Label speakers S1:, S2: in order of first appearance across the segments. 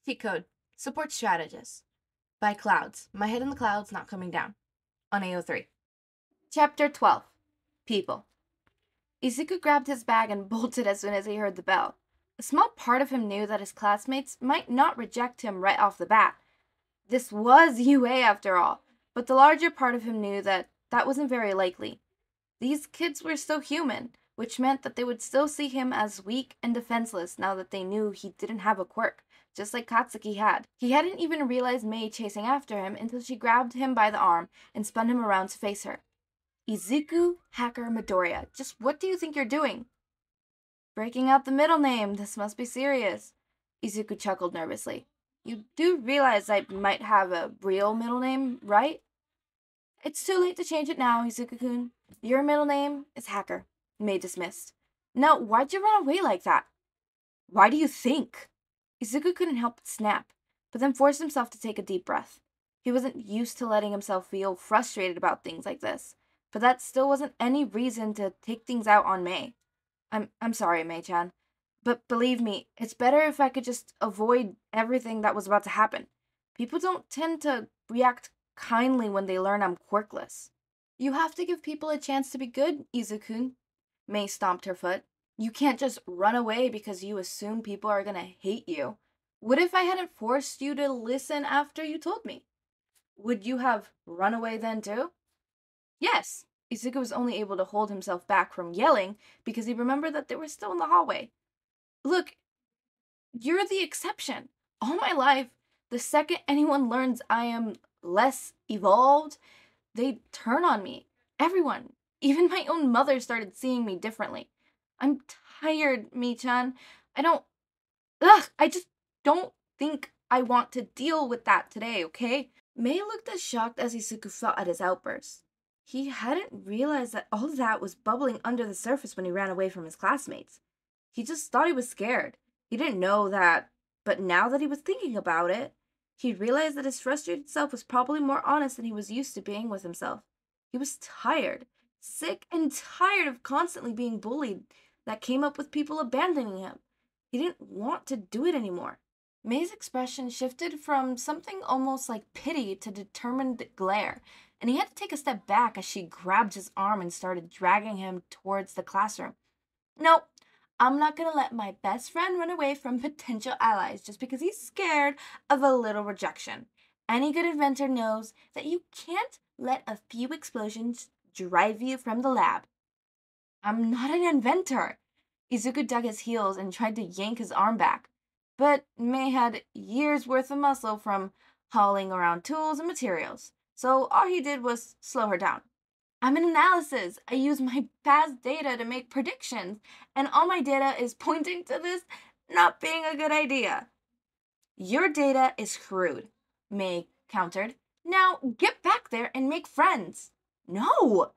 S1: Cheat code. Support Strategist. By Clouds. My head in the clouds, not coming down. On AO3. Chapter 12. People. Izuku grabbed his bag and bolted as soon as he heard the bell. A small part of him knew that his classmates might not reject him right off the bat. This was UA after all, but the larger part of him knew that that wasn't very likely. These kids were still human, which meant that they would still see him as weak and defenseless now that they knew he didn't have a quirk, just like Katsuki had. He hadn't even realized Mei chasing after him until she grabbed him by the arm and spun him around to face her. Izuku, hacker, Midoriya, just what do you think you're doing? Breaking out the middle name, this must be serious. Izuku chuckled nervously. You do realize I might have a real middle name, right? It's too late to change it now, Izuku-kun. Your middle name is Hacker. Mei dismissed. No, why'd you run away like that? Why do you think? Izuku couldn't help but snap, but then forced himself to take a deep breath. He wasn't used to letting himself feel frustrated about things like this, but that still wasn't any reason to take things out on Mei. I'm sorry, Mei-chan, but believe me, it's better if I could just avoid everything that was about to happen. People don't tend to react kindly when they learn I'm quirkless. You have to give people a chance to be good, Izuku. Mei stomped her foot. You can't just run away because you assume people are gonna hate you. What if I hadn't forced you to listen after you told me? Would you have run away then too? Yes. Izuku was only able to hold himself back from yelling because he remembered that they were still in the hallway. Look, you're the exception. All my life, the second anyone learns I am less evolved, they turn on me. Everyone, even my own mother, started seeing me differently. I'm tired, Mei-chan. I just don't think I want to deal with that today, okay? Mei looked as shocked as Izuku felt at his outburst. He hadn't realized that all that was bubbling under the surface when he ran away from his classmates. He just thought he was scared. He didn't know that, but now that he was thinking about it, he realized that his frustrated self was probably more honest than he was used to being with himself. He was tired, sick and tired of constantly being bullied that came up with people abandoning him. He didn't want to do it anymore. Mei's expression shifted from something almost like pity to determined glare, and he had to take a step back as she grabbed his arm and started dragging him towards the classroom. No, I'm not gonna let my best friend run away from potential allies just because he's scared of a little rejection. Any good inventor knows that you can't let a few explosions drive you from the lab. I'm not an inventor. Izuku dug his heels and tried to yank his arm back, but Mei had years worth of muscle from hauling around tools and materials, so all he did was slow her down. I'm an analysis. I use my past data to make predictions, and all my data is pointing to this not being a good idea. Your data is crude, Mei countered. Now get back there and make friends. No!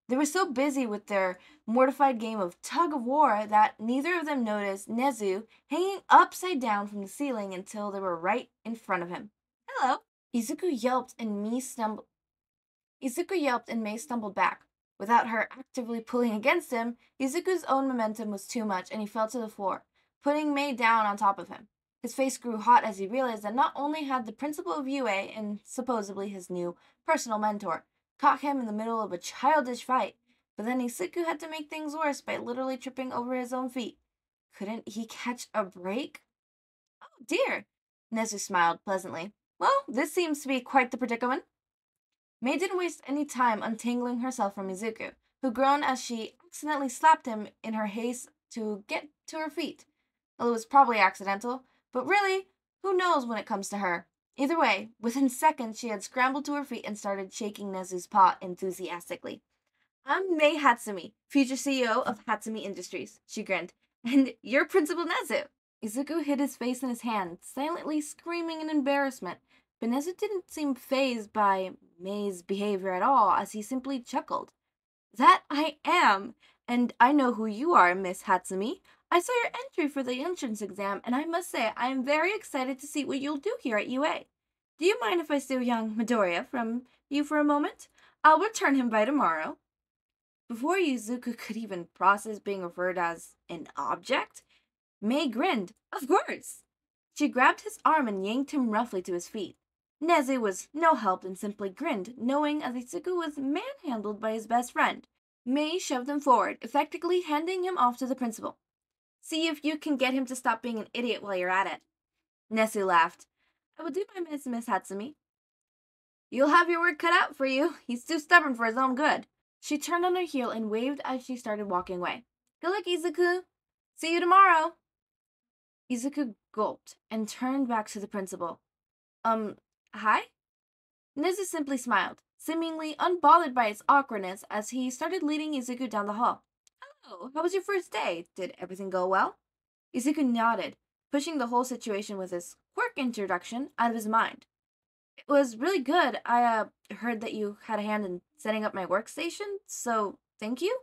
S1: They were so busy with their mortified game of tug-of-war that neither of them noticed Nezu hanging upside down from the ceiling until they were right in front of him. Hello! Izuku yelped and Mei stumbled back. Without her actively pulling against him, Izuku's own momentum was too much and he fell to the floor, putting Mei down on top of him. His face grew hot as he realized that not only had the principal of UA and supposedly his new personal mentor caught him in the middle of a childish fight, but then Izuku had to make things worse by literally tripping over his own feet. Couldn't he catch a break? Oh dear, Nezu smiled pleasantly. Well, this seems to be quite the predicament. Mei didn't waste any time untangling herself from Izuku, who groaned as she accidentally slapped him in her haste to get to her feet. Well, it was probably accidental, but really, who knows when it comes to her? Either way, within seconds she had scrambled to her feet and started shaking Nezu's paw enthusiastically. I'm Mei Hatsume, future CEO of Hatsume Industries, she grinned. And you're Principal Nezu. Izuku hid his face in his hand, silently screaming in embarrassment, but Nezu didn't seem fazed by Mei's behavior at all, as he simply chuckled. That I am, and I know who you are, Miss Hatsume. I saw your entry for the entrance exam, and I must say I am very excited to see what you'll do here at UA. Do you mind if I steal young Midoriya from you for a moment? I'll return him by tomorrow. Before Izuku could even process being referred as an object, Mei grinned. Of course. She grabbed his arm and yanked him roughly to his feet. Nezu was no help and simply grinned, knowing as Izuku was manhandled by his best friend. Mei shoved him forward, effectively handing him off to the principal. See if you can get him to stop being an idiot while you're at it. Nezu laughed. I will do my best, Miss Hatsume. You'll have your work cut out for you. He's too stubborn for his own good. She turned on her heel and waved as she started walking away. Good luck, Izuku. See you tomorrow. Izuku gulped and turned back to the principal. Hi? Nezu simply smiled, seemingly unbothered by its awkwardness as he started leading Izuku down the hall. Oh, how was your first day? Did everything go well? Izuku nodded, pushing the whole situation with his Quirk introduction out of his mind. It was really good. I heard that you had a hand in setting up my workstation, so thank you.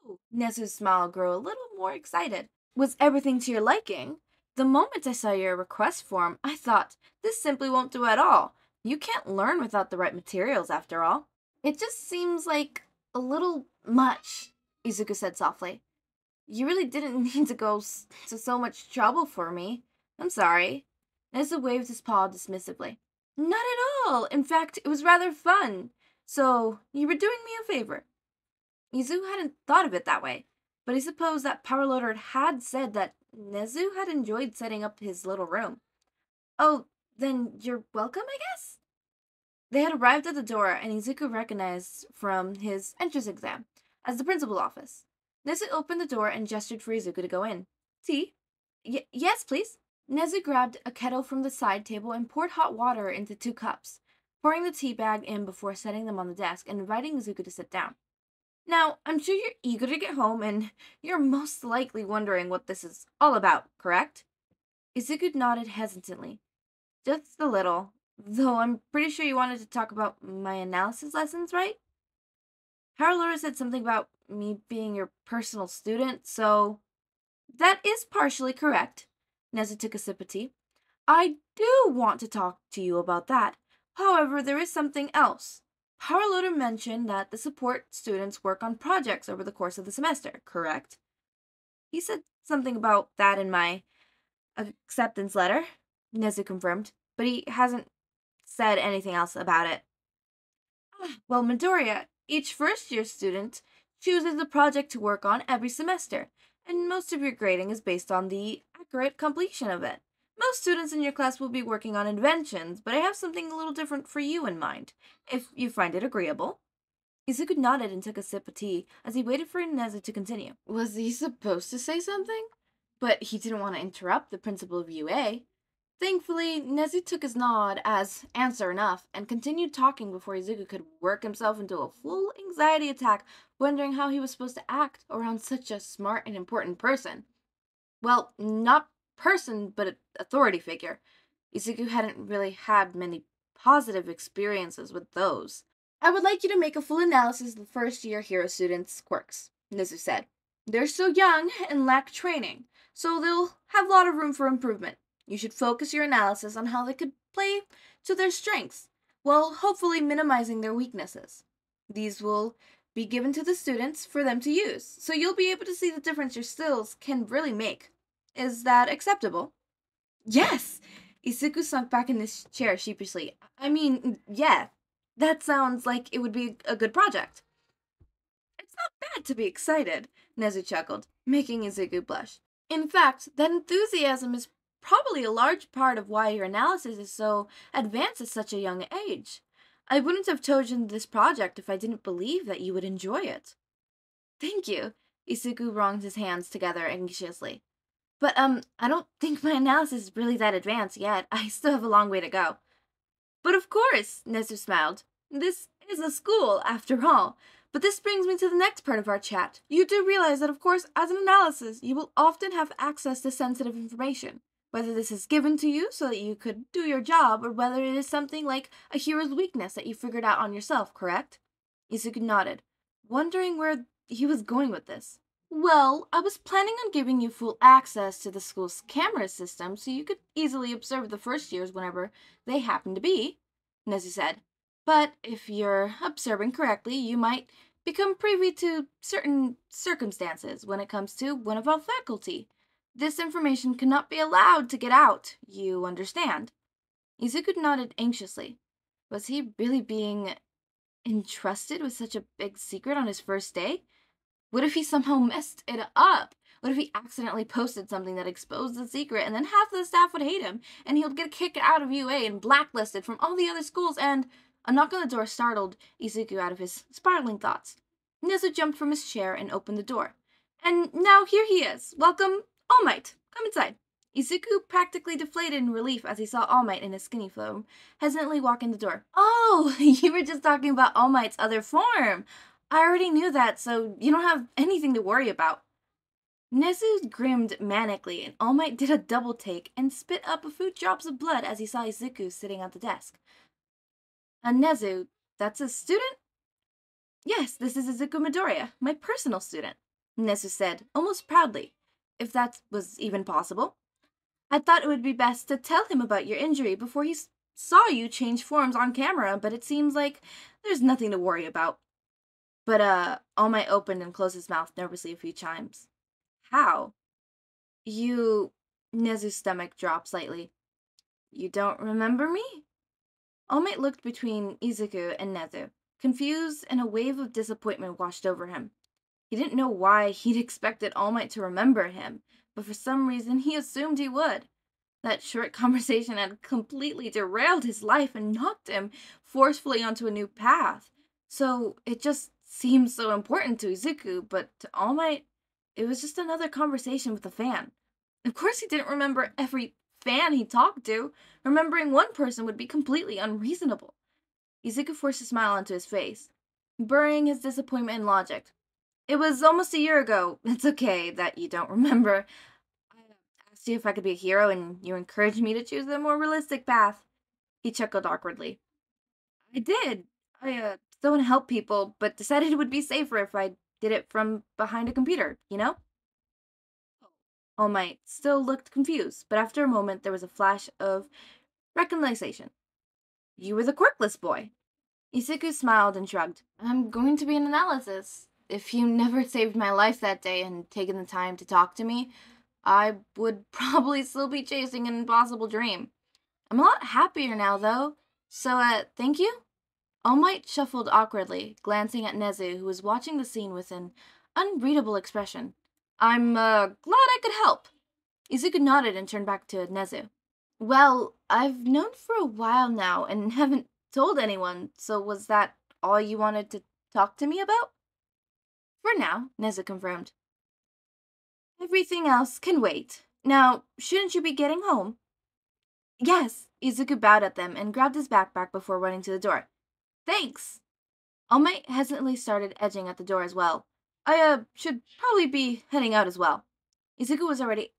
S1: Oh, Nezu's smile grew a little more excited. Was everything to your liking? The moment I saw your request form, I thought, this simply won't do at all. You can't learn without the right materials, after all. It just seems like a little much, Izuku said softly. You really didn't need to go to so much trouble for me. I'm sorry. Nezu waved his paw dismissively. Not at all. In fact, it was rather fun. So, you were doing me a favor. Izuku hadn't thought of it that way, but he supposed that Power Loader had said that Nezu had enjoyed setting up his little room. Oh, then you're welcome, I guess? They had arrived at the door, and Izuku recognized from his entrance exam as the principal's office. Nezu opened the door and gestured for Izuku to go in. Tea? Yes, please. Nezu grabbed a kettle from the side table and poured hot water into 2 cups, pouring the tea bag in before setting them on the desk and inviting Izuku to sit down. Now, I'm sure you're eager to get home, and you're most likely wondering what this is all about, correct? Izuku nodded hesitantly. Just a little, though I'm pretty sure you wanted to talk about my analysis lessons, right? Haralora said something about me being your personal student, so... That is partially correct. Nezu took a sip of tea. I do want to talk to you about that. However, there is something else. Haraloda mentioned that the support students work on projects over the course of the semester, correct? He said something about that in my acceptance letter, Nezu confirmed, but he hasn't said anything else about it. Well, Midoriya, each first-year student chooses the project to work on every semester, and most of your grading is based on the accurate completion of it. Most students in your class will be working on inventions, but I have something a little different for you in mind, if you find it agreeable. Izuku nodded and took a sip of tea as he waited for Nezu to continue. Was he supposed to say something? But he didn't want to interrupt the principal of UA. Thankfully, Nezu took his nod as answer enough and continued talking before Izuku could work himself into a full anxiety attack, wondering how he was supposed to act around such a smart and important person. Well, not person, but an authority figure. Izuku hadn't really had many positive experiences with those. I would like you to make a full analysis of the first-year hero students' quirks, Nezu said. They're still young and lack training, so they'll have a lot of room for improvement. You should focus your analysis on how they could play to their strengths, while hopefully minimizing their weaknesses. These will be given to the students for them to use, so you'll be able to see the difference your skills can really make. Is that acceptable? Yes! Izuku sunk back in his chair sheepishly. I mean, yeah, that sounds like it would be a good project. It's not bad to be excited, Nezu chuckled, making Izuku blush. In fact, that enthusiasm is probably a large part of why your analysis is so advanced at such a young age. I wouldn't have chosen this project if I didn't believe that you would enjoy it. Thank you. Izuku wrung his hands together anxiously. But, I don't think my analysis is really that advanced yet. I still have a long way to go. But of course, Nezu smiled. This is a school, after all. But this brings me to the next part of our chat. You do realize that, of course, as an analysis, you will often have access to sensitive information. Whether this is given to you so that you could do your job, or whether it is something like a hero's weakness that you figured out on yourself, correct? Izuku nodded, wondering where he was going with this. Well, I was planning on giving you full access to the school's camera system so you could easily observe the first years whenever they happen to be, Nezu said. But if you're observing correctly, you might become privy to certain circumstances when it comes to one of our faculty. This information cannot be allowed to get out, you understand? Izuku nodded anxiously. Was he really being entrusted with such a big secret on his first day? What if he somehow messed it up? What if he accidentally posted something that exposed the secret and then half of the staff would hate him and he would get kicked out of UA and blacklisted from all the other schools and... A knock on the door startled Izuku out of his spiraling thoughts. Nezu jumped from his chair and opened the door. And now here he is. Welcome, All Might. Come inside. Izuku practically deflated in relief as he saw All Might in his skinny form hesitantly walk in the door. Oh, you were just talking about All Might's other form. I already knew that, so you don't have anything to worry about. Nezu grinned manically, and All Might did a double take and spit up a few drops of blood as he saw Izuku sitting at the desk. Nezu, that's a student? Yes, this is Izuku Midoriya, my personal student, Nezu said, almost proudly, if that was even possible. I thought it would be best to tell him about your injury before he saw you change forms on camera, but it seems like there's nothing to worry about. But, All Might opened and closed his mouth nervously a few times. How? Nezu's stomach dropped slightly. You don't remember me? All Might looked between Izuku and Nezu, confused, and a wave of disappointment washed over him. He didn't know why he'd expected All Might to remember him, but for some reason he assumed he would. That short conversation had completely derailed his life and knocked him forcefully onto a new path. So it just seemed so important to Izuku, but to All Might, it was just another conversation with a fan. Of course he didn't remember every fan he talked to. Remembering one person would be completely unreasonable. Izuku forced a smile onto his face, burying his disappointment in logic. It was almost a year ago. It's okay that you don't remember. I asked you if I could be a hero, and you encouraged me to choose a more realistic path. He chuckled awkwardly. I did. I still want to help people, but decided it would be safer if I did it from behind a computer, you know? All Might still looked confused, but after a moment there was a flash of recognition. You were the Quirkless boy. Izuku smiled and shrugged. I'm going to be an Analyst. If you never saved my life that day and taken the time to talk to me, I would probably still be chasing an impossible dream. I'm a lot happier now, though. So, thank you? All Might shuffled awkwardly, glancing at Nezu, who was watching the scene with an unreadable expression. I'm, glad I could help. Izuku nodded and turned back to Nezu. Well, I've known for a while now and haven't told anyone, so was that all you wanted to talk to me about? For now, Nezu confirmed. Everything else can wait. Now, shouldn't you be getting home? Yes, Izuku bowed at them and grabbed his backpack before running to the door. Thanks. All Might hesitantly started edging at the door as well. I, should probably be heading out as well. Izuku was already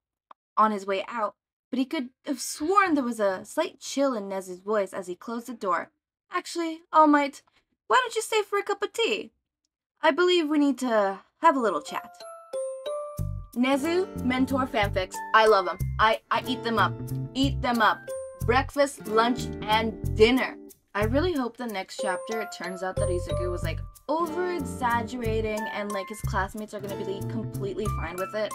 S1: on his way out, but he could have sworn there was a slight chill in Nezu's voice as he closed the door. Actually, All Might, why don't you stay for a cup of tea? I believe we need to have a little chat. Nezu, mentor fanfics. I love them. I eat them up. Eat them up. Breakfast, lunch, and dinner. I really hope the next chapter it turns out that Izuku was like over-exaggerating and like his classmates are gonna be completely fine with it.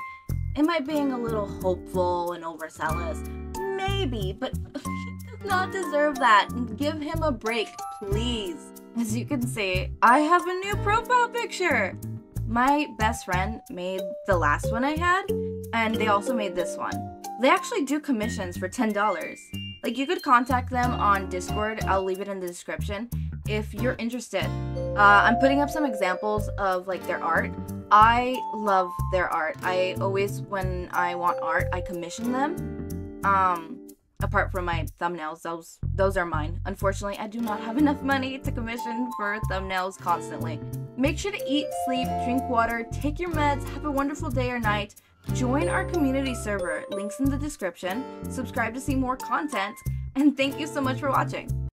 S1: Am I being a little hopeful and overzealous? Maybe, but he does not deserve that. Give him a break, please. As you can see, I have a new profile picture. My best friend made the last one I had, and they also made this one. They actually do commissions for $10. Like, you could contact them on Discord. I'll leave it in the description if you're interested. I'm putting up some examples of like their art. I love their art. I always, when I want art, I commission them. Apart from my thumbnails, those are mine. Unfortunately, I do not have enough money to commission for thumbnails constantly. Make sure to eat, sleep, drink water, take your meds, have a wonderful day or night. Join our community server, links in the description, subscribe to see more content, and thank you so much for watching.